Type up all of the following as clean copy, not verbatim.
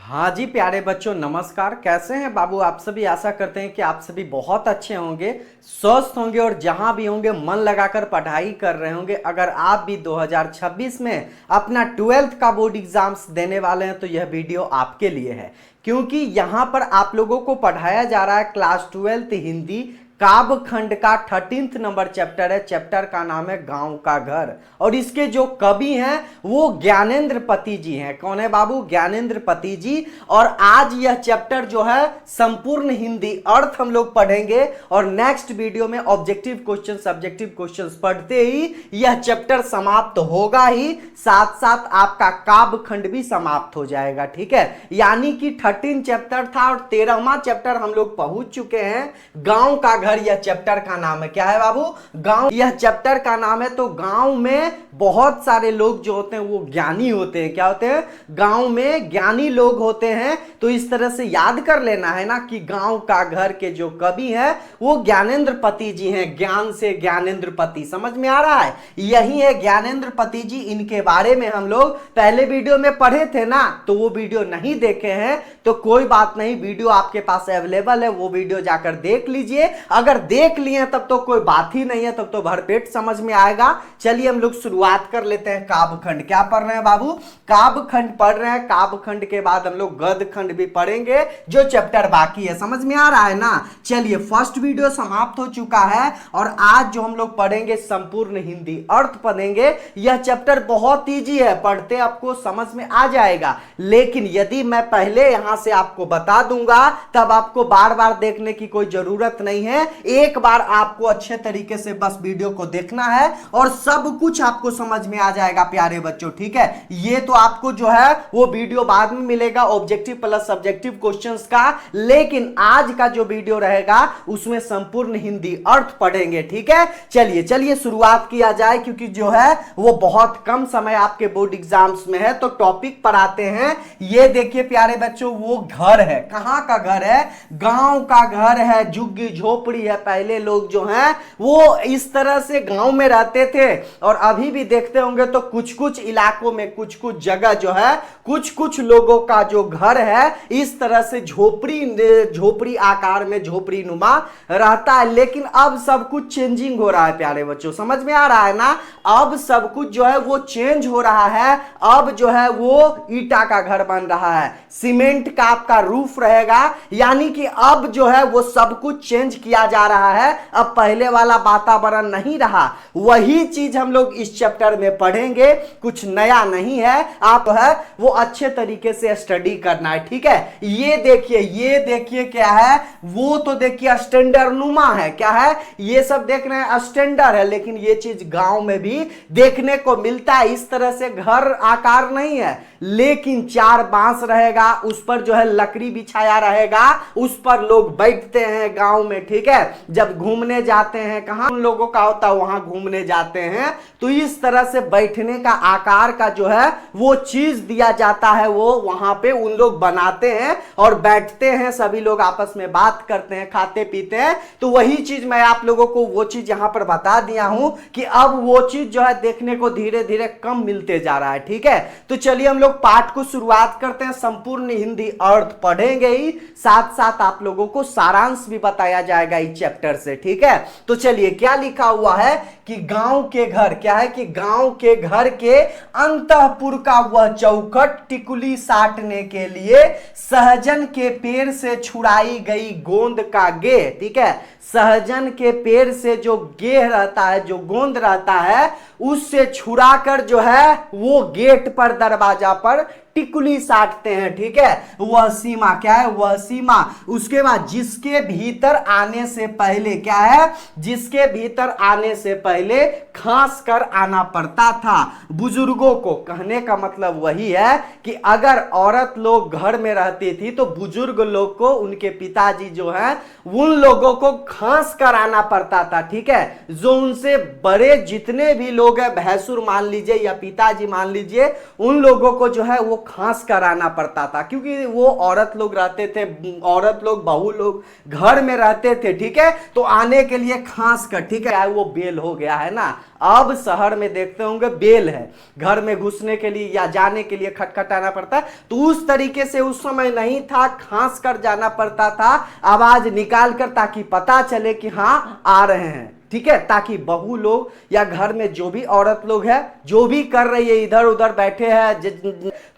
हाँ जी प्यारे बच्चों, नमस्कार। कैसे हैं बाबू आप सभी? आशा करते हैं कि आप सभी बहुत अच्छे होंगे, स्वस्थ होंगे और जहां भी होंगे मन लगाकर पढ़ाई कर रहे होंगे। अगर आप भी 2026 में अपना 12th का बोर्ड एग्जाम्स देने वाले हैं तो यह वीडियो आपके लिए है, क्योंकि यहां पर आप लोगों को पढ़ाया जा रहा है क्लास 12th हिंदी काव्य खंड का 13th नंबर चैप्टर है। चैप्टर का नाम है गांव का घर और इसके जो कवि हैं वो ज्ञानेंद्र पति जी हैं। कौन है बाबू? ज्ञानेंद्र पति जी। और आज यह चैप्टर जो है संपूर्ण हिंदी अर्थ हम लोग पढ़ेंगे और नेक्स्ट वीडियो में ऑब्जेक्टिव क्वेश्चन सब्जेक्टिव क्वेश्चंस पढ़ते ही यह चैप्टर समाप्त होगा ही, साथ साथ आपका काव्य खंड भी समाप्त हो जाएगा। ठीक है, यानी कि 13 चैप्टर था और 13वां चैप्टर हम लोग पहुंच चुके हैं। गांव का घर यह चैप्टर का नाम है। क्या है बाबू? गांव यह चैप्टर का नाम है। तो गांव में बहुत सारे लोग जो होते हैं वो ज्ञानी होते हैं। क्या होते हैं? गांव में ज्ञानी लोग होते हैं। तो इस तरह से याद कर लेना है ना कि गांव का घर के जो कवि है वो ज्ञानेंद्र पति जी हैं। ज्ञान से ज्ञानेंद्र पति, समझ में आ रहा है? यही है ज्ञानेंद्र पति जी। इनके बारे में हम लोग पहले वीडियो में पढ़े थे ना, तो वो वीडियो नहीं देखे हैं तो कोई बात नहीं, वीडियो आपके पास अवेलेबल है, वो वीडियो जाकर देख लीजिए। अगर देख लिए तब तो कोई बात ही नहीं है, तब तो भरपेट समझ में आएगा। चलिए हम लोग शुरुआत कर लेते हैं। काव्य खंड क्या पढ़ रहे हैं बाबू? काव्य खंड पढ़ रहे हैं। काव्य खंड के बाद हम लोग गद्य खंड भी पढ़ेंगे, जो चैप्टर बाकी है। समझ में आ रहा है ना? चलिए, फर्स्ट वीडियो समाप्त हो चुका है और आज जो हम लोग पढ़ेंगे संपूर्ण हिंदी अर्थ पढ़ेंगे। यह चैप्टर बहुत ईजी है, पढ़ते आपको समझ में आ जाएगा। लेकिन यदि मैं पहले यहां से आपको बता दूंगा तब आपको बार बार देखने की कोई जरूरत नहीं है। एक बार आपको अच्छे तरीके से बस वीडियो को देखना है और सब कुछ आपको समझ में आ जाएगा प्यारे बच्चों। ठीक है, ये तो आपको जो है वो वीडियो बाद में मिलेगा ऑब्जेक्टिव प्लस सब्जेक्टिव क्वेश्चंस का, लेकिन आज का जो वीडियो रहेगा उसमें संपूर्ण हिंदी अर्थ पढ़ेंगे। ठीक है, चलिए चलिए शुरुआत किया जाए, क्योंकि जो है वो बहुत कम समय आपके बोर्ड एग्जाम्स में है। तो टॉपिक पढ़ाते हैं। ये देखिए प्यारे बच्चों, वो घर है। कहां का घर है? गांव का घर है, झुग्गी झोपड़ी है। पहले लोग जो हैं वो इस तरह से गांव में रहते थे और अभी भी देखते होंगे तो कुछ कुछ इलाकों में कुछ कुछ जगह जो है कुछ कुछ लोगों का जो घर है इस तरह से झोपड़ी आकार में झोपड़ी नुमा रहता है। लेकिन अब सब कुछ चेंजिंग हो रहा है प्यारे बच्चों, समझ में आ रहा है ना? अब सब कुछ जो है वो चेंज हो रहा है। अब जो है वो ईटा का घर बन रहा है, सीमेंट का आपका रूफ रहेगा। यानी कि अब जो है वो सब कुछ चेंज किया जा रहा है। अब पहले वाला वातावरण नहीं रहा। वही चीज हम लोग इस चैप्टर में पढ़ेंगे, कुछ नया नहीं है। आप है वो अच्छे तरीके से स्टडी करना है। ठीक है, ये देखिए क्या है, वो तो देखिए स्टैंडर्ड नुमा है। क्या है? ये सब देख रहे हैं स्टैंडर्ड है, लेकिन ये चीज गांव में भी देखने को मिलता है। इस तरह से घर आकार नहीं है, लेकिन चार बांस रहेगा, उस पर जो है लकड़ी बिछाया रहेगा, उस पर लोग बैठते हैं गांव में। ठीक है, जब घूमने जाते हैं, कहां उन लोगों का होता है वहां घूमने जाते हैं, तो इस तरह से बैठने का आकार का जो है वो चीज दिया जाता है, वो वहां पे उन लोग बनाते हैं और बैठते हैं। सभी लोग आपस में बात करते हैं, खाते पीते हैं। तो वही चीज मैं आप लोगों को वो चीज यहां पर बता दिया हूं कि अब वो चीज जो है देखने को धीरे धीरे कम मिलते जा रहा है। ठीक है, तो चलिए हम लोग पाठ को शुरुआत करते हैं। संपूर्ण हिंदी अर्थ पढ़ेंगे ही, साथ साथ आप लोगों को सारांश भी बताया जाएगा इस चैप्टर से। ठीक है, तो चलिए क्या लिखा हुआ है कि गांव के घर, क्या है कि गांव के घर के अंतःपुर का वह चौखट टिकुली साटने के लिए सहजन के पेड़ से छुड़ाई गई गोंद का गे। ठीक है, सहजन के पेड़ से जो गेह रहता है, जो गोंद रहता है, उससे छुड़ाकर जो है वो गेट पर दरवाजा पर टिकुली साटते हैं। ठीक है, वह सीमा, क्या है? वह सीमा। उसके बाद जिसके भीतर आने से पहले, क्या है? जिसके भीतर आने से पहले खास कर आना पड़ता था। बुजुर्गों को, कहने का मतलब वही है कि अगर औरत लोग घर में रहती थी तो बुजुर्ग लोग को, उनके पिताजी जो हैं उन लोगों को खास कर आना पड़ता था। ठीक है, जो उनसे बड़े जितने भी लोग हैं, भैंसुर मान लीजिए या पिताजी मान लीजिए, उन लोगों को जो है वो खांस कर आना पड़ता था, क्योंकि वो औरत लोग रहते थे, औरत लोग बहू लोग घर में रहते थे, ठीक है, तो आने के लिए खांस कर, ठीक है, वो बेल हो गया है ना। अब शहर में देखते होंगे बेल है, घर में घुसने के लिए या जाने के लिए खटखटाना पड़ता है। तो उस तरीके से उस समय नहीं था, खांस कर जाना पड़ता था, आवाज निकाल कर, ताकि पता चले कि हाँ आ रहे हैं, ठीक है, ताकि बहू लोग या घर में जो भी औरत लोग है, जो भी कर रही है, इधर उधर बैठे हैं,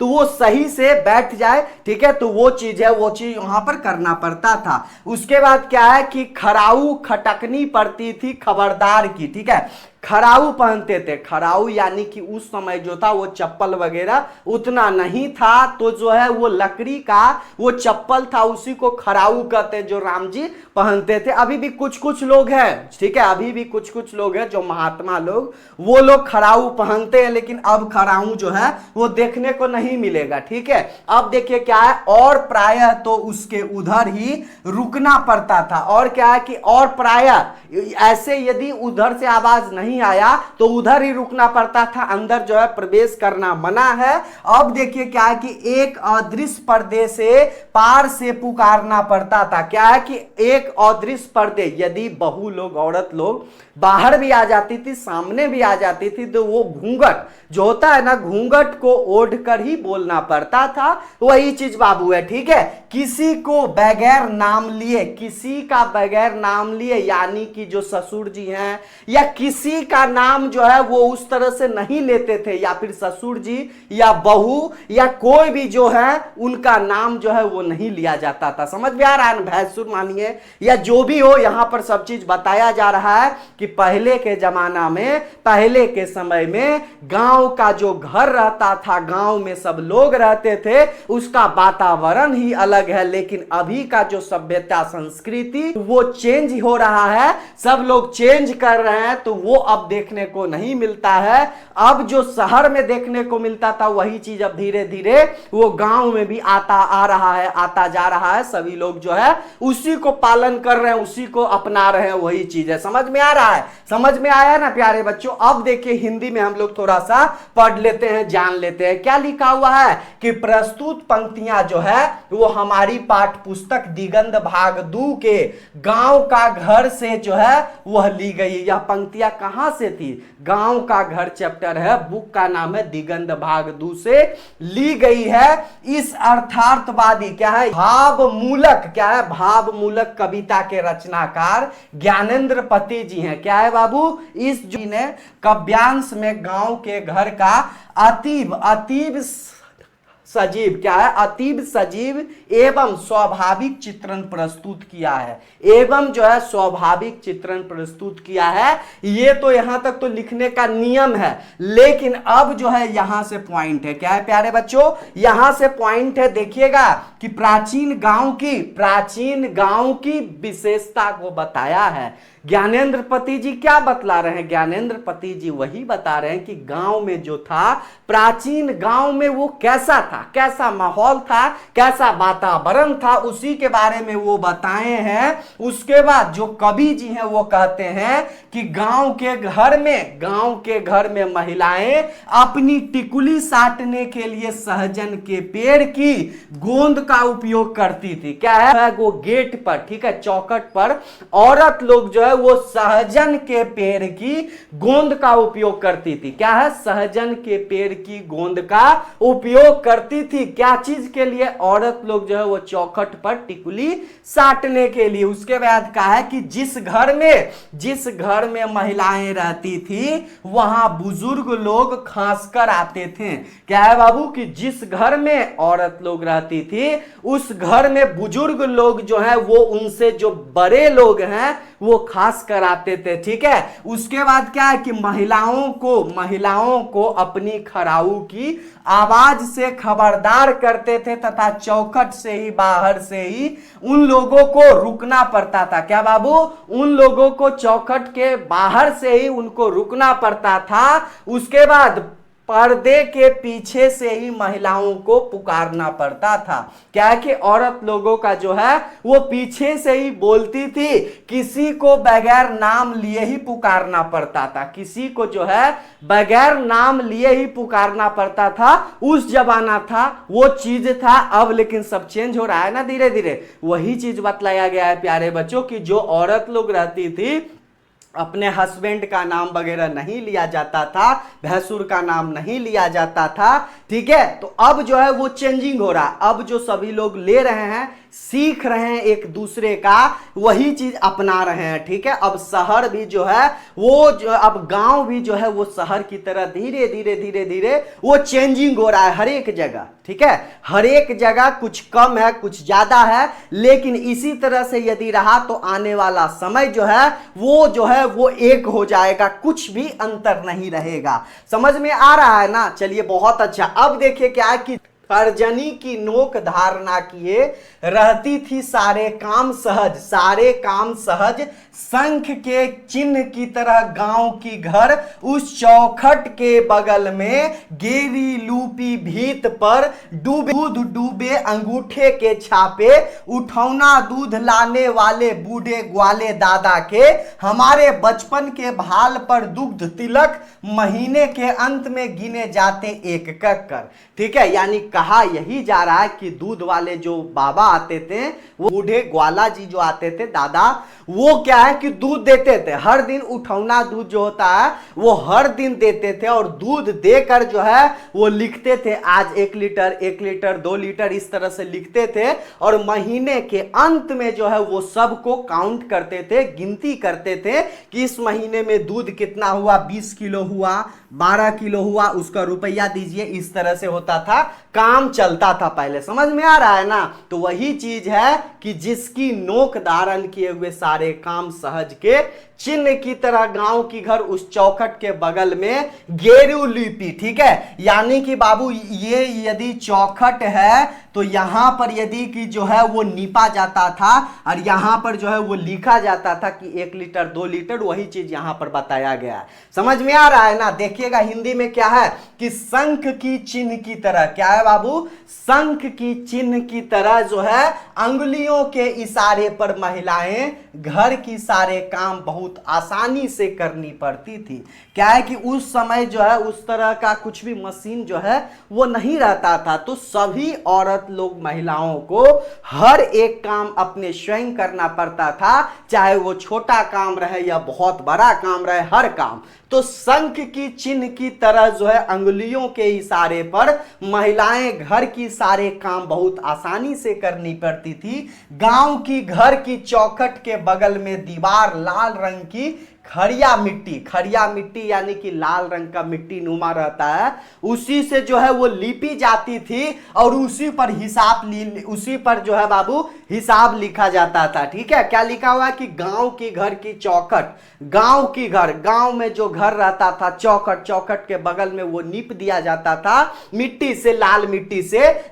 तो वो सही से बैठ जाए, ठीक है। तो वो चीज है, वो चीज वहां पर करना पड़ता था। उसके बाद क्या है कि खराऊ खटकनी पड़ती थी खबरदार की, ठीक है, खराऊ पहनते थे। खराऊ यानी कि उस समय जो था वो चप्पल वगैरह उतना नहीं था, तो जो है वो लकड़ी का वो चप्पल था, उसी को खराऊ कहते हैं, जो राम जी पहनते थे। अभी भी कुछ कुछ लोग हैं, ठीक है, अभी भी कुछ कुछ लोग हैं जो महात्मा लोग, वो लोग खराऊ पहनते हैं, लेकिन अब खराऊ जो है वो देखने को नहीं मिलेगा, ठीक है। अब देखिए क्या है, और प्रायः तो उसके उधर ही रुकना पड़ता था, और क्या है कि और प्रायः ऐसे यदि उधर से आवाज नहीं आया तो उधर ही रुकना पड़ता था, अंदर जो है प्रवेश करना मना है। अब देखिए क्या है कि एक अदृश्य पर्दे से पार से पुकारना पड़ता था। क्या है कि एक अदृश्य पर्दे, यदि बहू लोग औरत लोग बाहर भी आ जाती थी, सामने भी आ जाती थी, तो वो घूंघट जो होता है ना, घूंघट को ओढ़ कर ही बोलना पड़ता था। वही चीज बाबू है, ठीक है, किसी को बगैर नाम लिए, किसी का बगैर नाम लिए, यानी कि जो ससुर जी हैं या किसी का नाम जो है वो उस तरह से नहीं लेते थे, या फिर ससुर जी या बहू या कोई भी जो है उनका नाम जो है वो नहीं लिया जाता था। समझ में आ रहा है, भैंसुर मानिए या जो भी हो, यहां पर सब चीज बताया जा रहा है कि पहले के जमाना में, पहले के समय में गांव का जो घर रहता था, गांव में सब लोग रहते थे, उसका वातावरण ही अलग है। लेकिन अभी का जो सभ्यता संस्कृति वो चेंज हो रहा है, सब लोग चेंज कर रहे हैं, तो वो अब देखने को नहीं मिलता है। अब जो शहर में देखने को मिलता था वही चीज अब धीरे धीरे वो गांव में भी आ रहा है, आता जा रहा है। सभी लोग जो है उसी को पालन कर रहे हैं, उसी को अपना रहे हैं, वही चीज है। समझ में आ रहा है, समझ में आया ना प्यारे बच्चों। अब देखिए हिंदी में हम लोग थोड़ा सा पढ़ लेते हैं, जान लेते हैं क्या लिखा हुआ है कि प्रस्तुत पंक्तियां जो है वो हमारी पाठ पुस्तक दिगंत भाग 2 के गांव का घर से जो है वह ली गई। यह पंक्तियां कहां से थी? गांव का घर चैप्टर है, बुक का नाम है दिगंत भाग 2 से ली गई है। इस अर्थार्थवादी क्या है, भाव मूलक, क्या है, भाव मूलक कविता के रचनाकार ज्ञानेंद्र पति जी हैं। क्या है बाबू, इस जी ने काव्यांश में गांव के घर का अतीब सजीव, क्या है, अतीब सजीव एवं स्वाभाविक चित्रण प्रस्तुत किया है। एवं जो है स्वाभाविक चित्रण प्रस्तुत किया है। ये तो यहां तक तो लिखने का नियम है, लेकिन अब जो है यहां से पॉइंट है। क्या है प्यारे बच्चों, यहां से पॉइंट है, देखिएगा कि प्राचीन गांव की विशेषता को बताया है। ज्ञानेंद्र पति जी क्या बतला रहे हैं? ज्ञानेंद्र पति जी वही बता रहे हैं कि गांव में जो था, प्राचीन गांव में वो कैसा था, कैसा माहौल था, कैसा वातावरण था, उसी के बारे में वो बताए हैं। उसके बाद जो कवि जी हैं वो कहते हैं कि गांव के घर में महिलाएं अपनी टिकुली साटने के लिए सहजन के पेड़ की गोंद का उपयोग करती थी। क्या है, वो गेट पर, ठीक है, चौखट पर औरत लोग जो है वो सहजन के पेड़ की गोंद का उपयोग करती थी। क्या है, सहजन के पेड़ की गोंद का उपयोग करती थी। क्या चीज के लिए? औरत लोग जो है वो चौखट पर टिकुली साटने के लिए। उसके बाद कहा है कि जिस घर में महिलाएं रहती थी वहां बुजुर्ग लोग खांस कर आते थे। क्या है बाबू, कि जिस घर में औरत लोग रहती थी उस घर में बुजुर्ग लोग जो है वो उनसे जो बड़े लोग हैं वो खास कर आते थे, ठीक है। उसके बाद क्या है कि महिलाओं को अपनी खराऊ की आवाज से खबरदार करते थे तथा चौखट से ही, बाहर से ही उन लोगों को रुकना पड़ता था। क्या बाबू, उन लोगों को चौखट के बाहर से ही उनको रुकना पड़ता था। उसके बाद पर्दे के पीछे से ही महिलाओं को पुकारना पड़ता था। क्या है कि औरत लोगों का जो है वो पीछे से ही बोलती थी, किसी को बगैर नाम लिए ही पुकारना पड़ता था, किसी को जो है बगैर नाम लिए ही पुकारना पड़ता था। उस जमाना था, वो चीज था। अब लेकिन सब चेंज हो रहा है ना धीरे धीरे। वही चीज बतलाया गया है प्यारे बच्चों की जो औरत लोग रहती थी अपने हस्बैंड का नाम वगैरह नहीं लिया जाता था, भैंसुर का नाम नहीं लिया जाता था। ठीक है, तो अब जो है वो चेंजिंग हो रहा है। अब जो सभी लोग ले रहे हैं, सीख रहे हैं एक दूसरे का, वही चीज अपना रहे हैं। ठीक है, अब शहर भी जो है वो जो अब गांव भी जो है वो शहर की तरह धीरे धीरे धीरे धीरे वो चेंजिंग हो रहा है हर एक जगह। ठीक है, हर एक जगह कुछ कम है कुछ ज्यादा है, लेकिन इसी तरह से यदि रहा तो आने वाला समय जो है वो एक हो जाएगा, कुछ भी अंतर नहीं रहेगा। समझ में आ रहा है ना? चलिए बहुत अच्छा। अब देखिए क्या है कि तर्जनी की नोक धारणा किए रहती थी सारे काम सहज, सारे काम सहज। शंख के चिन्ह की तरह गांव की घर, उस चौखट के बगल में गेरी लूपी भीत पर दूध डूबे अंगूठे के छापे, उठौना दूध लाने वाले बूढ़े ग्वाले दादा के, हमारे बचपन के भाल पर दुग्ध तिलक, महीने के अंत में गिने जाते एक कर। ठीक है, यानी कहा यही जा रहा है कि दूध वाले जो बाबा आते थे, वो बूढ़े ग्वाला जी जो आते थे दादा, वो क्या है कि दूध देते थे हर दिन। उठौना दूध जो होता है वो हर दिन देते थे और दूध देकर जो है वो लिखते थे आज 1 लीटर 1 लीटर 2 लीटर इस तरह से लिखते थे। और महीने के अंत में जो है वो सबको काउंट करते थे, गिनती करते थे कि इस महीने में दूध कितना हुआ, 20 किलो हुआ, 12 किलो हुआ, उसका रुपया दीजिए। इस तरह से होता था, काम चलता था पहले। समझ में आ रहा है ना? तो वही चीज है कि जिसकी नोक धारण किए हुए सारे काम सहज के चिन्ह की तरह गांव की घर, उस चौखट के बगल में गेरू लिपि। ठीक है, यानी कि बाबू ये यदि चौखट है तो यहां पर यदि कि जो है वो नीपा जाता था और यहां पर जो है वो लिखा जाता था कि 1 लीटर 2 लीटर, वही चीज यहां पर बताया गया है। समझ में आ रहा है ना? देखिएगा हिंदी में क्या है कि शंख की चिन्ह की तरह, क्या है बाबू? शंख की चिन्ह की तरह जो है अंगुलियों के इशारे पर महिलाएं घर की सारे काम बहुत आसानी से करनी पड़ती थी। क्या है कि उस समय जो है उस तरह का कुछ भी मशीन जो है वो नहीं रहता था, तो सभी औरत लोग महिलाओं को हर एक काम अपने स्वयं करना पड़ता था, चाहे वो छोटा काम रहे या बहुत बड़ा काम रहे, हर काम। तो शंख की चिन्ह की तरह जो है अंगुलियों के इशारे पर महिलाएं घर की सारे काम बहुत आसानी से करनी पड़ती थी। गांव की घर की चौखट के बगल में दीवार लाल रंग की खड़िया मिट्टी यानी कि लाल रंग का मिट्टी नुमा रहता है, उसी से जो है वो लिपी जाती थी और उसी पर जो है बाबू हिसाब लिखा जाता था। ठीक है, क्या लिखा हुआ है कि गांव की घर की चौखट, गांव की घर, गांव में जो घर रहता था चौखट, चौखट के बगल में वो नीप दिया जाता था मिट्टी से,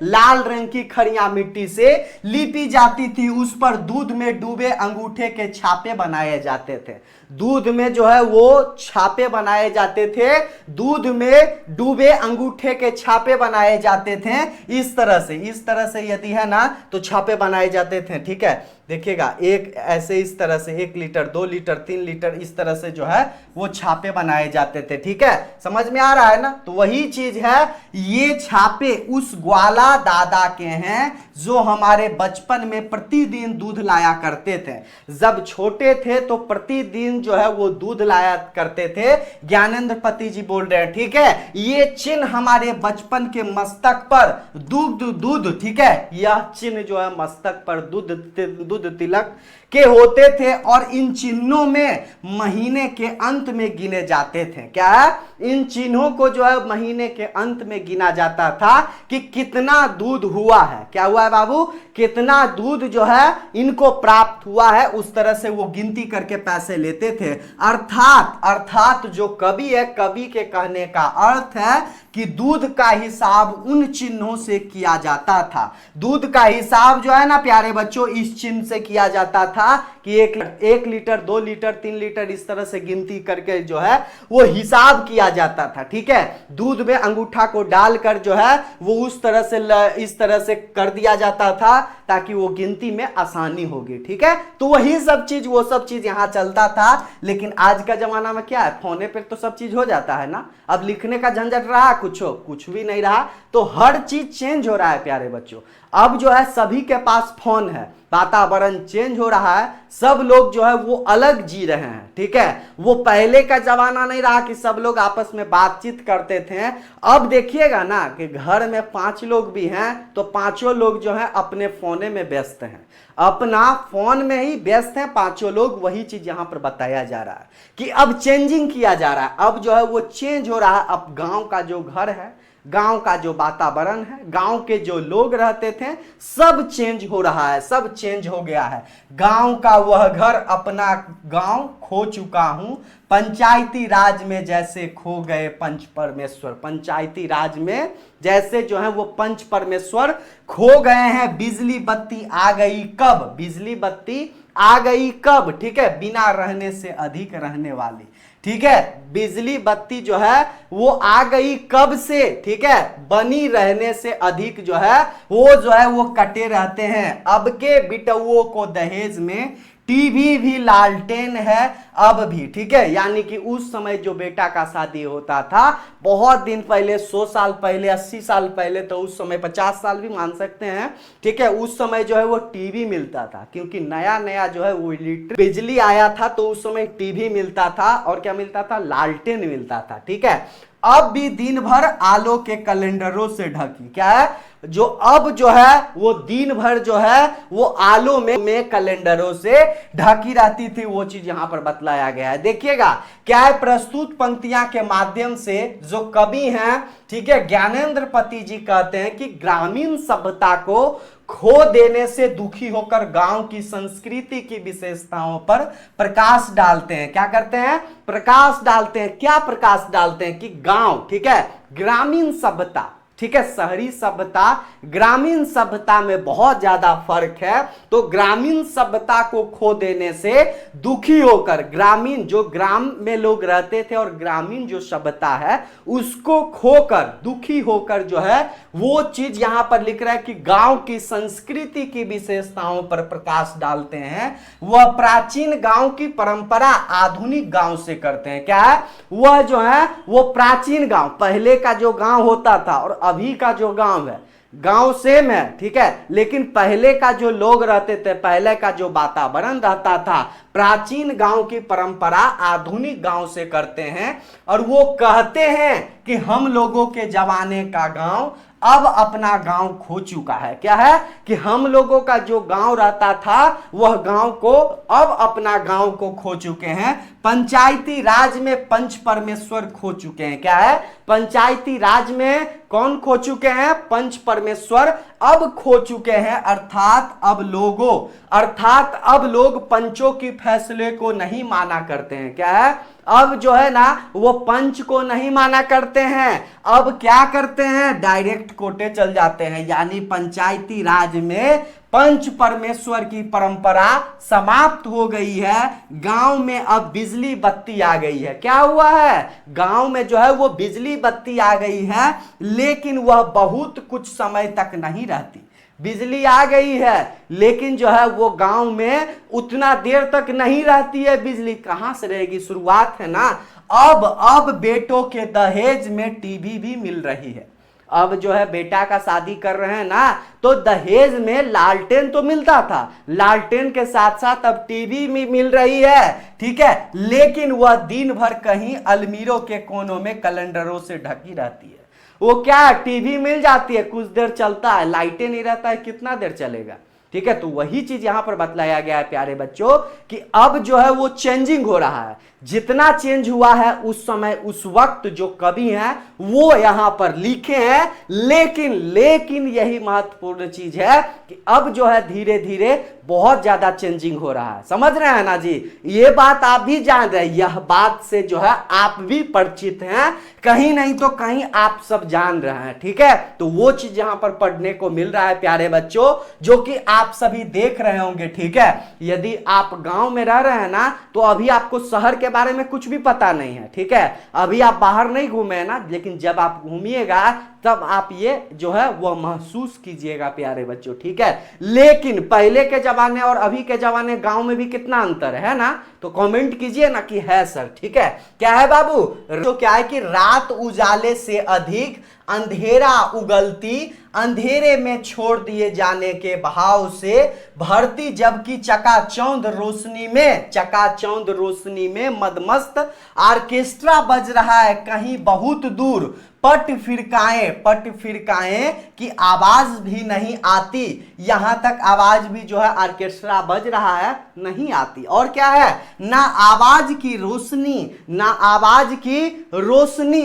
लाल रंग की खड़िया मिट्टी से लिपी जाती थी। उस पर दूध में डूबे अंगूठे के छापे बनाए जाते थे। दूध में जो है वो छापे बनाए जाते थे, दूध में डूबे अंगूठे के छापे बनाए जाते थे। इस तरह से यदि है ना तो छापे बनाए जाते थे। ठीक है, देखिएगा एक ऐसे इस तरह से 1 लीटर 2 लीटर 3 लीटर इस तरह से जो है वो छापे बनाए जाते थे। ठीक है, समझ में आ रहा है ना? तो वही चीज है, ये छापे उस ग्वाला दादा के हैं जो हमारे बचपन में प्रतिदिन दूध लाया करते थे। जब छोटे थे तो प्रतिदिन जो है वो दूध लाया करते थे। ज्ञानेंद्र पति जी बोल रहे हैं। ठीक है, ये चिन्ह हमारे बचपन के मस्तक पर दूध, ठीक है, यह चिन्ह जो है मस्तक पर दूध तिलक के होते थे और इन चिन्हों में महीने के अंत में गिने जाते थे। क्या है? इन चिन्हों को जो है महीने के अंत में गिना जाता था कि कितना दूध हुआ है। क्या हुआ है बाबू? कितना दूध जो है इनको प्राप्त हुआ है, उस तरह से वो गिनती करके पैसे लेते थे। अर्थात जो कवि है, कवि के कहने का अर्थ है कि दूध का हिसाब उन चिन्हों से किया जाता था। दूध का हिसाब जो है ना प्यारे बच्चों, इस चिन्ह से किया जाता था था कि 1 लीटर 2 लीटर 3 लीटर इस तरह से गिनती करके जो है वो हिसाब किया जाता था, ठीक है। दूध में अंगूठा को डालकर जो है वो उस तरह से इस तरह से कर दिया जाता था ताकि वो गिनती में आसानी होगी, ठीक है। तो वही सब चीज वो सब चीज यहां चलता था। लेकिन आज का जमाना में क्या है, फोने पे तो सब चीज हो जाता है ना। अब लिखने का झंझट रहा कुछ भी नहीं रहा। तो हर चीज चेंज हो रहा है प्यारे बच्चों। अब जो है सभी के पास फोन है, वातावरण चेंज हो रहा है, सब लोग जो है वो अलग जी रहे हैं, ठीक है। वो पहले का जमाना नहीं रहा कि सब लोग आपस में बातचीत करते थे। अब देखिएगा ना कि घर में 5 लोग भी हैं तो 5 लोग जो है अपने फोने में व्यस्त हैं, अपना फोन में ही व्यस्त हैं 5 लोग। वही चीज यहां पर बताया जा रहा है कि अब चेंजिंग किया जा रहा है, अब जो है वो चेंज हो रहा है। अब गांव का जो घर है, गांव का जो वातावरण है, गांव के जो लोग रहते थे, सब चेंज हो रहा है, सब चेंज हो गया है। गांव का वह घर अपना गांव खो चुका हूं, पंचायती राज में जैसे खो गए पंच परमेश्वर। पंचायती राज में जैसे जो है वो पंच परमेश्वर खो गए हैं। बिजली बत्ती आ गई कब, बिजली बत्ती आ गई कब, ठीक है, बिना रहने से अधिक रहने वाली, ठीक है। बिजली बत्ती जो है वो आ गई कब से, ठीक है, बनी रहने से अधिक जो है वो कटे रहते हैं। अब के बिटुओं को दहेज में टीवी भी लालटेन है अब भी, ठीक है। यानी कि उस समय जो बेटा का शादी होता था बहुत दिन पहले, 100 साल पहले, 80 साल पहले, तो उस समय 50 साल भी मान सकते हैं, ठीक है। उस समय जो है वो टीवी मिलता था, क्योंकि नया नया जो है वो इलेक्ट्रिक बिजली आया था। तो उस समय टीवी मिलता था और क्या मिलता था, लालटेन मिलता था, ठीक है। अब भी दिन भर आलो के कैलेंडरों से ढकी, क्या है जो अब जो है वो दिन भर जो है वो आलो में कैलेंडरों से ढकी रहती थी। वो चीज यहां पर बतलाया गया है। देखिएगा क्या है, प्रस्तुत पंक्तियां के माध्यम से जो कवि हैं, ठीक है, ज्ञानेंद्र पति जी कहते हैं कि ग्रामीण सभ्यता को खो देने से दुखी होकर गांव की संस्कृति की विशेषताओं पर प्रकाश डालते हैं। क्या करते हैं, प्रकाश डालते हैं। क्या प्रकाश डालते हैं कि गांव, ठीक है, ग्रामीण सभ्यता, ठीक है, शहरी सभ्यता ग्रामीण सभ्यता में बहुत ज्यादा फर्क है। तो ग्रामीण सभ्यता को खो देने से दुखी होकर, ग्रामीण जो ग्राम में लोग रहते थे और ग्रामीण जो सभ्यता है उसको खोकर, दुखी होकर जो है वो चीज यहां पर लिख रहा है कि गांव की संस्कृति की विशेषताओं पर प्रकाश डालते हैं। वह प्राचीन गांव की परंपरा आधुनिक गांव से करते हैं। क्या है, वह जो है वो प्राचीन गांव, पहले का जो गांव होता था और अभी का जो गांव है, गांव सेम है, ठीक है, लेकिन पहले का जो लोग रहते थे, पहले का जो वातावरण रहता था, प्राचीन गांव की परंपरा आधुनिक गांव से करते हैं। और वो कहते हैं कि हम लोगों के जमाने का गांव अब अपना गांव खो चुका है। क्या है कि हम लोगों का जो गांव रहता था वह गांव को अब अपना गांव को खो चुके हैं। पंचायती राज में पंच परमेश्वर खो चुके हैं। क्या है, पंचायती राज में कौन खो चुके हैं, पंच परमेश्वर अब खो चुके हैं। अर्थात अब लोग पंचों की फैसले को नहीं माना करते हैं। क्या है, अब जो है ना वो पंच को नहीं माना करते हैं। अब क्या करते हैं, डायरेक्ट कोर्टे चल जाते हैं। यानी पंचायती राज में पंच परमेश्वर की परंपरा समाप्त हो गई है। गांव में अब बिजली बत्ती आ गई है। क्या हुआ है, गांव में जो है वो बिजली बत्ती आ गई है, लेकिन वह बहुत कुछ समय तक नहीं रहती। बिजली आ गई है लेकिन जो है वो गांव में उतना देर तक नहीं रहती है। बिजली कहां से रहेगी, शुरुआत है ना। अब बेटों के दहेज में टीवी भी मिल रही है। अब जो है बेटा का शादी कर रहे हैं ना, तो दहेज में लालटेन तो मिलता था, लालटेन के साथ साथ अब टीवी भी मिल रही है, ठीक है, लेकिन वह दिन भर कहीं अलमीरों के कोनों में कैलेंडरों से ढकी रहती है। वो क्या, टीवी मिल जाती है, कुछ देर चलता है, लाइटें नहीं रहता है, कितना देर चलेगा, ठीक है। तो वही चीज यहां पर बतलाया गया है प्यारे बच्चों कि अब जो है वो चेंजिंग हो रहा है। जितना चेंज हुआ है उस समय उस वक्त जो कवि हैं वो यहां पर लिखे हैं। लेकिन यही महत्वपूर्ण चीज है कि अब जो है धीरे धीरे बहुत ज्यादा चेंजिंग हो रहा है। समझ रहे हैं ना जी, ये बात आप भी जान रहे हैं, यह बात से जो है आप भी परिचित हैं, कहीं नहीं तो कहीं आप सब जान रहे हैं। ठीक है, तो वो चीज यहां पर पढ़ने को मिल रहा है प्यारे बच्चों, जो कि आप सभी देख रहे होंगे। ठीक है, यदि आप गांव में रह रहे हैं ना, तो अभी आपको शहर के बारे में कुछ भी पता नहीं है। ठीक है, अभी आप बाहर नहीं घूमे ना, लेकिन जब आप घूमिएगा तब आप ये जो है वह महसूस कीजिएगा प्यारे बच्चों। ठीक है, लेकिन पहले के जमाने और अभी के जमाने गांव में भी कितना अंतर है ना, तो कमेंट कीजिए ना कि है सर। ठीक है, क्या है बाबू, तो क्या है कि रात उजाले से अधिक अंधेरा उगलती, अंधेरे में छोड़ दिए जाने के भाव से भरती, जबकि चकाचौंध रोशनी में मदमस्त ऑर्केस्ट्रा बज रहा है कहीं बहुत दूर। पट फिरकाएं की आवाज भी नहीं आती, यहां तक आवाज भी जो है ऑर्केस्ट्रा बज रहा है नहीं आती। और क्या है, ना आवाज की रोशनी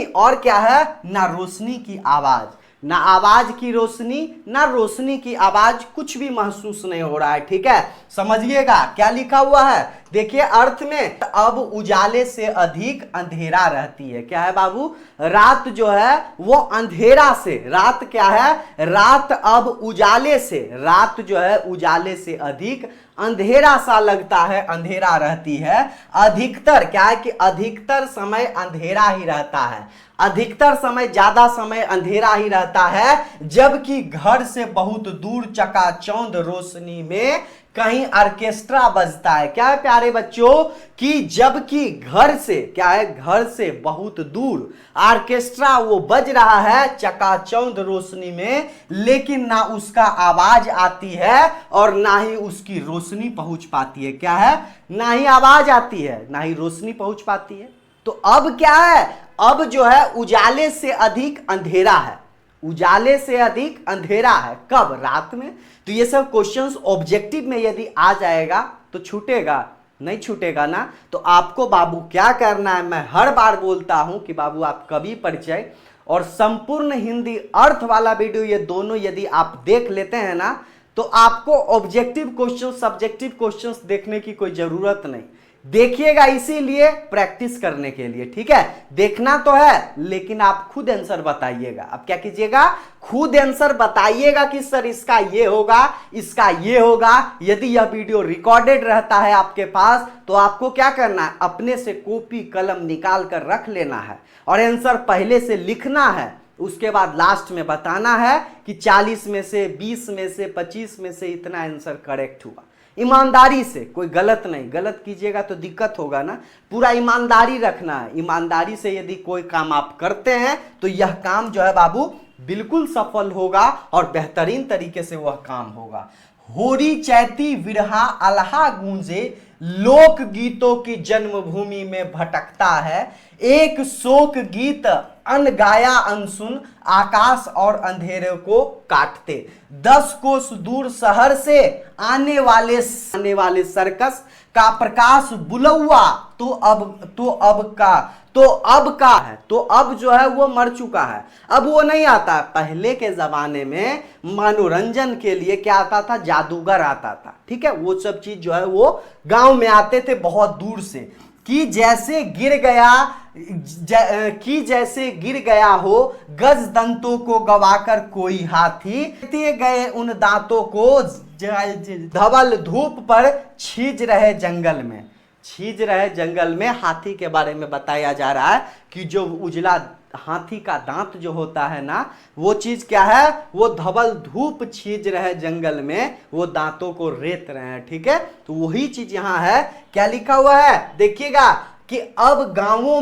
और क्या है, ना रोशनी की आवाज, ना आवाज की रोशनी ना रोशनी की आवाज, कुछ भी महसूस नहीं हो रहा है। ठीक है, समझिएगा क्या लिखा हुआ है, देखिए अर्थ में, अब उजाले से अधिक अंधेरा रहती है। क्या है बाबू, रात जो है वो अंधेरा से, रात क्या है, रात अब उजाले से, रात जो है उजाले से अधिक अंधेरा सा लगता है, अंधेरा रहती है। अधिकतर क्या है कि अधिकतर समय अंधेरा ही रहता है, अधिकतर समय, ज्यादा समय अंधेरा ही रहता है, जबकि घर से बहुत दूर चकाचौंध रोशनी में कहीं ऑर्केस्ट्रा बजता है। क्या है प्यारे बच्चों, कि जबकि घर से क्या है, घर से बहुत दूर ऑर्केस्ट्रा वो बज रहा है चकाचौंध रोशनी में, लेकिन ना उसका आवाज आती है और ना ही उसकी रोशनी पहुंच पाती है। क्या है, ना ही आवाज आती है ना ही रोशनी पहुंच पाती है। तो अब क्या है, अब जो है उजाले से अधिक अंधेरा है, उजाले से अधिक अंधेरा है, कब, रात में। तो ये सब क्वेश्चंस ऑब्जेक्टिव में यदि आ जाएगा तो छूटेगा, नहीं छूटेगा ना। तो आपको बाबू क्या करना है, मैं हर बार बोलता हूं कि बाबू आप कवि परिचय और संपूर्ण हिंदी अर्थ वाला वीडियो, ये दोनों यदि आप देख लेते हैं ना, तो आपको ऑब्जेक्टिव क्वेश्चन, सब्जेक्टिव क्वेश्चंस देखने की कोई जरूरत नहीं। देखिएगा इसीलिए प्रैक्टिस करने के लिए। ठीक है, देखना तो है लेकिन आप खुद आंसर बताइएगा। अब क्या कीजिएगा, खुद आंसर बताइएगा कि सर इसका ये होगा, इसका ये होगा। यदि यह वीडियो रिकॉर्डेड रहता है आपके पास, तो आपको क्या करना है, अपने से कॉपी कलम निकाल कर रख लेना है और आंसर पहले से लिखना है। उसके बाद लास्ट में बताना है कि 40 में से 20 में से 25 में से इतना आंसर करेक्ट हुआ। ईमानदारी से, कोई गलत नहीं, गलत कीजिएगा तो दिक्कत होगा ना, पूरा ईमानदारी रखना है। ईमानदारी से यदि कोई काम आप करते हैं तो यह काम जो है बाबू बिल्कुल सफल होगा और बेहतरीन तरीके से वह काम होगा। होरी चैती विरहा अलहा गूंजे, लोक गीतों की जन्मभूमि में भटकता है, एक शोक गीत अनगाया अनसुन, आकाश और अंधेरे को काटते। 10 कोस दूर शहर से आने वाले सर्कस का प्रकाश बुलौआ, तो अब जो है वो मर चुका है, अब वो नहीं आता। पहले के जमाने में मनोरंजन के लिए क्या आता था, जादूगर आता था। ठीक है, वो सब चीज जो है वो गांव में आते थे बहुत दूर से, कि जैसे गिर गया हो गज दंतों को गवाकर कोई हाथी, ते गए उन दांतों को धवल धूप पर छीज रहे जंगल में। हाथी के बारे में बताया जा रहा है कि जो उजला हाथी का दांत जो होता है ना, वो चीज क्या है, वो धवल धूप छीज रहे जंगल में, वो दांतों को रेत रहे हैं। ठीक है, तो वही चीज यहां है। क्या लिखा हुआ है, देखिएगा कि अब गांवों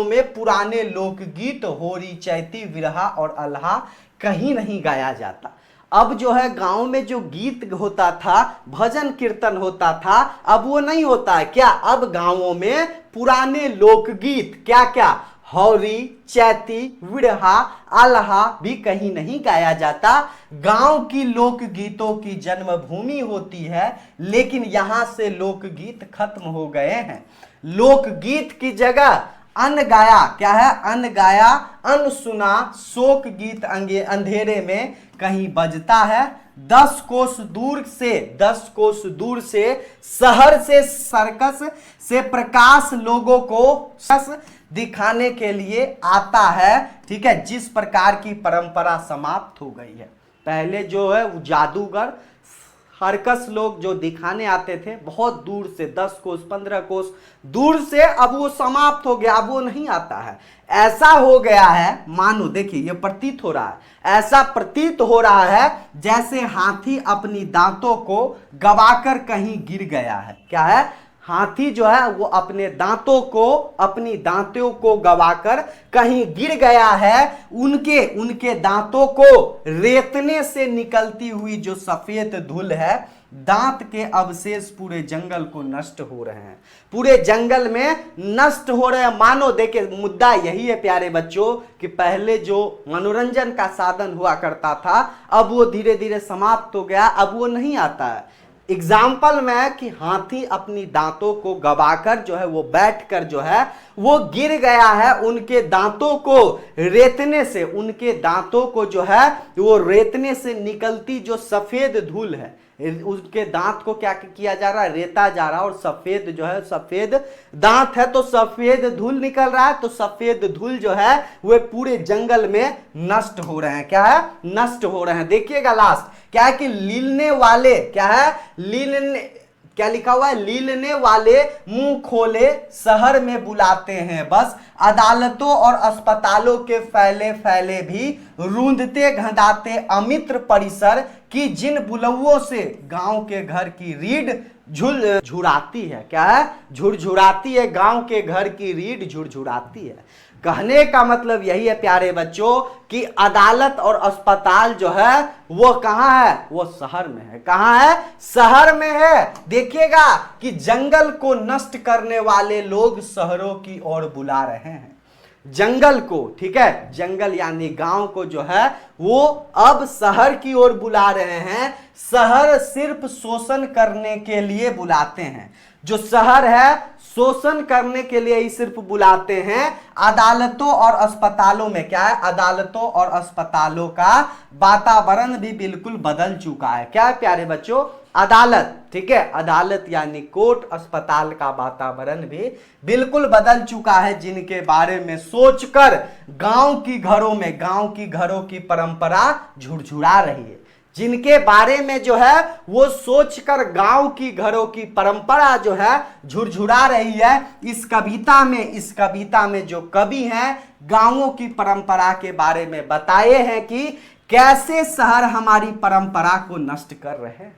में पुराने लोकगीत होरी चैती विरहा और अल्हा कहीं नहीं गाया जाता। अब जो है गांव में जो गीत होता था, भजन कीर्तन होता था, अब वो नहीं होता है। क्या, अब गांवों में पुराने लोकगीत क्या क्या, होरी चैती विरहा आल्हा भी कहीं नहीं गाया जाता। गांव की लोकगीतों की जन्मभूमि होती है, लेकिन यहां से लोकगीत खत्म हो गए हैं। लोकगीत की जगह अनगाया, क्या है, अनगाया अनसुना शोक गीत अंधेरे में कहीं बजता है, 10 कोस दूर से 10 कोस दूर से शहर से सर्कस से प्रकाश लोगों को दिखाने के लिए आता है, ठीक है, जिस प्रकार की परंपरा समाप्त हो गई है। पहले जो है वो जादूगर सर्कस लोग जो दिखाने आते थे बहुत दूर से 10 कोस 15 कोस दूर से, अब वो समाप्त हो गया, अब वो नहीं आता है। ऐसा हो गया है, मानो देखिए ये प्रतीत हो रहा है, ऐसा प्रतीत हो रहा है जैसे हाथी अपनी दांतों को गवाकर कहीं गिर गया है। क्या है? हाथी जो है वो अपने अपनी दांतों को गवाकर कहीं गिर गया है। उनके दांतों को रेतने से निकलती हुई जो सफेद धूल है, दांत के अवशेष पूरे जंगल को नष्ट हो रहे हैं, पूरे जंगल में नष्ट हो रहे हैं। मानो देखिए मुद्दा यही है प्यारे बच्चों कि पहले जो मनोरंजन का साधन हुआ करता था अब वो धीरे धीरे समाप्त हो गया, अब वो नहीं आता है। एग्जाम्पल में कि हाथी अपनी दांतों को गवाकर जो है वो बैठकर जो है वो गिर गया है, उनके दांतों को रेतने से, उनके दांतों को जो है वो रेतने से निकलती जो सफेद धूल है, उसके दांत को क्या किया जा रहा है? रेता जा रहा है। और सफेद जो है, सफेद दांत है तो सफेद धूल निकल रहा है, तो सफेद धूल जो है वह पूरे जंगल में नष्ट हो रहे हैं। क्या है? नष्ट हो रहे हैं। देखिएगा लास्ट क्या है कि लीलने वाले, क्या है? लीलने, क्या लिखा हुआ है? लीलने वाले मुंह खोले शहर में बुलाते हैं बस, अदालतों और अस्पतालों के फैले फैले भी रूंधते घंधाते अमित्र परिसर की जिन बुलवों से गांव के घर की रीढ़ झुरझुराती है। क्या है? झुरझुराती है, गांव के घर की रीढ़ झुरझुराती है। कहने का मतलब यही है प्यारे बच्चों कि अदालत और अस्पताल जो है वो कहां है? वो शहर में है। कहां है? शहर में है। देखिएगा कि जंगल को नष्ट करने वाले लोग शहरों की ओर बुला रहे हैं जंगल को, ठीक है, जंगल यानी गांव को जो है वो अब शहर की ओर बुला रहे हैं। शहर सिर्फ शोषण करने के लिए बुलाते हैं, जो शहर है शोषण करने के लिए ही सिर्फ बुलाते हैं। अदालतों और अस्पतालों में क्या है? अदालतों और अस्पतालों का वातावरण भी बिल्कुल बदल चुका है। क्या है प्यारे बच्चों? अदालत, ठीक है, अदालत यानी कोर्ट, अस्पताल का वातावरण भी बिल्कुल बदल चुका है, जिनके बारे में सोचकर गांव की घरों की परंपरा झुरझुरा रही है, जिनके बारे में जो है वो सोचकर गांव की घरों की परंपरा जो है झुरझुरा रही है। इस कविता में जो कवि हैं गांवों की परंपरा के बारे में बताए हैं कि कैसे शहर हमारी परंपरा को नष्ट कर रहे हैं,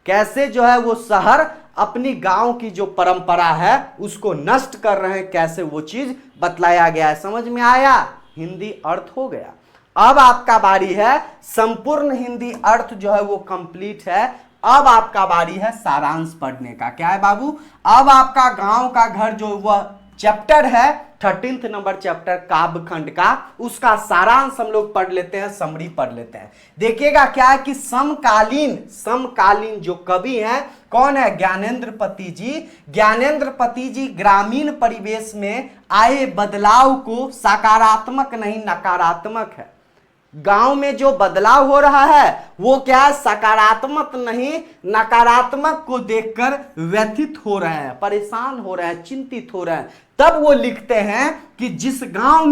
कैसे जो है वो शहर अपनी गांव की जो परंपरा है उसको नष्ट कर रहे हैं, कैसे वो चीज बतलाया गया है। समझ में आया? हिंदी अर्थ हो गया। अब आपका बारी है, संपूर्ण हिंदी अर्थ जो है वो कंप्लीट है। अब आपका बारी है सारांश पढ़ने का। क्या है बाबू? अब आपका गांव का घर जो वह चैप्टर है 13th नंबर चैप्टर काव्य खंड का, उसका सारांश हम लोग पढ़ लेते हैं, समरी पढ़ लेते हैं। देखिएगा क्या है कि समकालीन जो कवि हैं कौन है? ज्ञानेंद्रपति जी। ज्ञानेंद्रपति जी ग्रामीण परिवेश में आए बदलाव को सकारात्मक नहीं नकारात्मक है। गांव में जो बदलाव हो रहा है वो क्या है? सकारात्मक नहीं नकारात्मक को देखकर व्यथित हो रहे हैं, परेशान हो रहे हैं, चिंतित हो रहे हैं। तब वो लिखते हैं कि जिस गांव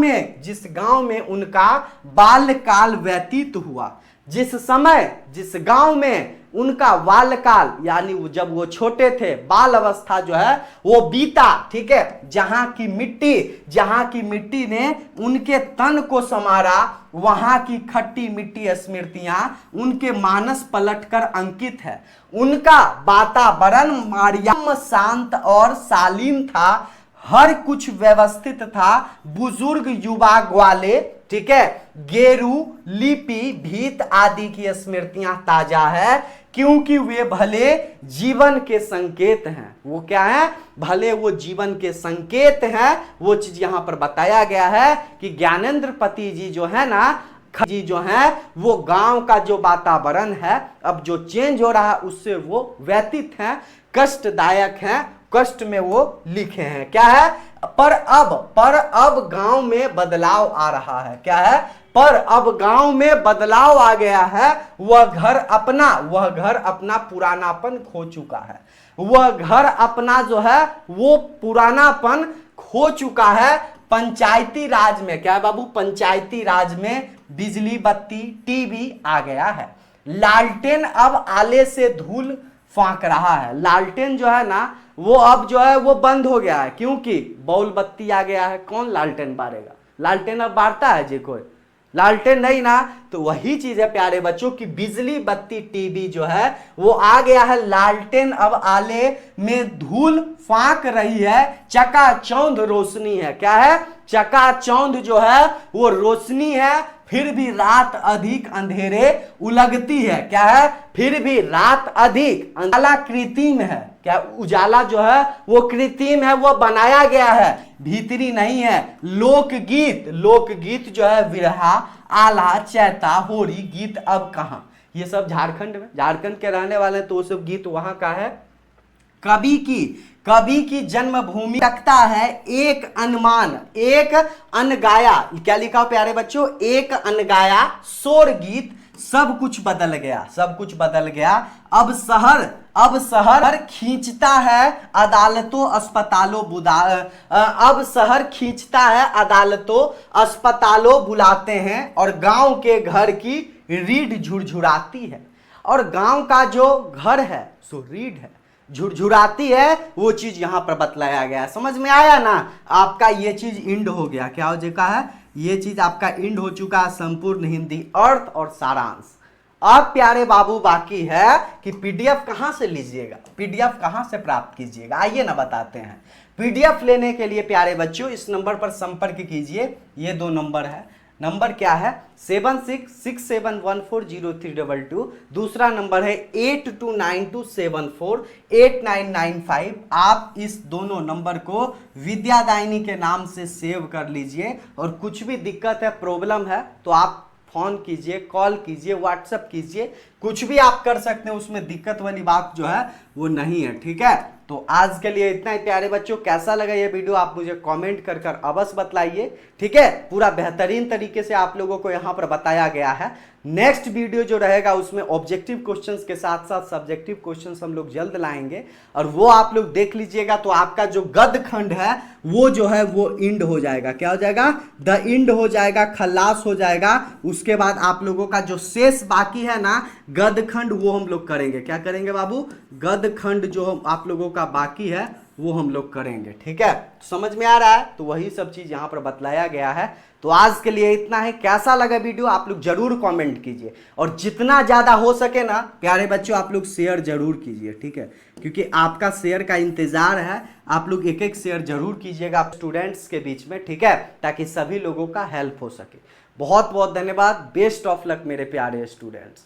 में उनका बाल्यकाल व्यतीत हुआ, जिस गांव में उनका बाल्यकाल यानी जब वो छोटे थे, बाल अवस्था जो है वो बीता, ठीक है, जहां की मिट्टी ने उनके तन को संवारा, वहां की खट्टी मिट्टी स्मृतियां उनके मानस पलटकर अंकित है। उनका वातावरण मर्याम शांत और शालीन था, हर कुछ व्यवस्थित था, बुजुर्ग युवा ग्वाले, ठीक है, गेरू लिपि भीत आदि की स्मृतियां ताजा है, क्योंकि वे भले जीवन के संकेत हैं। वो क्या है? भले वो जीवन के संकेत हैं। वो चीज यहां पर बताया गया है कि ज्ञानेंद्रपति जी जो है ना, जी जो है वो गांव का जो वातावरण है अब जो चेंज हो रहा है उससे वो व्यतीत हैं, कष्टदायक हैं, कष्ट में वो लिखे हैं। क्या है? पर अब गांव में बदलाव आ रहा है। क्या है? पर अब गांव में बदलाव आ गया है। वह घर अपना पुरानापन खो चुका है। वह घर अपना जो है वो पुरानापन खो चुका है। पंचायती राज में क्या है बाबू, पंचायती राज में बिजली बत्ती टीवी आ गया है। लालटेन अब आले से धूल फांक रहा है। लालटेन जो है ना वो अब जो है वो बंद हो गया है, क्योंकि बॉल बत्ती आ गया है। कौन लालटेन बारेगा? लालटेन अब बारता है जी कोई? लालटेन नहीं ना। तो वही चीज है प्यारे बच्चों की बिजली बत्ती टीवी जो है वो आ गया है। लालटेन अब आले में धूल फांक रही है। चकाचौंध रोशनी है। क्या है? चकाचौंध जो है वो रोशनी है। फिर भी रात अधिक अंधेरे उलगती है। क्या है? फिर भी रात अधिक। उजाला कृत्रिम है। क्या? उजाला जो है वो कृत्रिम है, वो बनाया गया है, भीतरी नहीं है। लोकगीत जो है विरहा, आला, चैता, होरी गीत अब कहां? ये सब झारखंड में, झारखंड के रहने वाले तो वो सब गीत वहां का है। कवि की जन्मभूमि रखता है एक अनुमान, एक अनगाया। क्या लिखा हो प्यारे बच्चों? एक अनगाया शोर गीत। सब कुछ बदल गया, सब कुछ बदल गया। अब शहर खींचता है अदालतों अस्पतालों अब शहर खींचता है अदालतों अस्पतालों बुलाते हैं, और गांव के घर की रीढ़ झुरझुराती है। और गांव का जो घर है सो रीढ़ है, झुरझुराती है। वो चीज यहां पर बतलाया गया है। समझ में आया ना? आपका ये चीज इंड हो गया। क्या हो चुका है? ये चीज आपका इंड हो चुका है, संपूर्ण हिंदी अर्थ और सारांश। अब प्यारे बाबू बाकी है कि पीडीएफ कहां से लीजिएगा, पीडीएफ कहां से प्राप्त कीजिएगा, आइए ना बताते हैं। पीडीएफ लेने के लिए प्यारे बच्चों इस नंबर पर संपर्क कीजिए। ये 2 नंबर है। नंबर क्या है? 7667140322। दूसरा नंबर है 8292748995। आप इस दोनों नंबर को विद्यादायिनी के नाम से सेव कर लीजिए। और कुछ भी दिक्कत है, प्रॉब्लम है, तो आप फोन कीजिए, कॉल कीजिए, व्हाट्सएप कीजिए, कुछ भी आप कर सकते हैं। उसमें दिक्कत वाली बात जो है वो नहीं है। ठीक है, तो आज के लिए इतना ही प्यारे बच्चों। कैसा लगा ये वीडियो आप मुझे कमेंट कर अवश्य बताइए। ठीक है, पूरा बेहतरीन तरीके से आप लोगों को यहाँ पर बताया गया है। नेक्स्ट वीडियो जो रहेगा उसमें ऑब्जेक्टिव क्वेश्चंस के साथ साथ सब्जेक्टिव क्वेश्चंस हम लोग जल्द लाएंगे, और वो आप लोग देख लीजिएगा। तो आपका जो गद्य खंड है वो जो है वो इंड हो जाएगा। क्या हो जाएगा? द इंड हो जाएगा, खल्लास हो जाएगा। उसके बाद आप लोगों का जो शेष बाकी है ना गद्य खंड, वो हम लोग करेंगे। क्या करेंगे बाबू? गद्य खंड जो हम आप लोगों का बाकी है वो हम लोग करेंगे। ठीक है, समझ में आ रहा है? तो वही सब चीज यहां पर बतलाया गया है। तो आज के लिए इतना है। कैसा लगा वीडियो आप लोग जरूर कमेंट कीजिए, और जितना ज्यादा हो सके ना प्यारे बच्चों आप लोग शेयर जरूर कीजिए। ठीक है, क्योंकि आपका शेयर का इंतजार है। आप लोग एक शेयर जरूर कीजिएगा स्टूडेंट्स के बीच में। ठीक है, ताकि सभी लोगों का हेल्प हो सके। बहुत बहुत धन्यवाद। बेस्ट ऑफ लक मेरे प्यारे स्टूडेंट्स।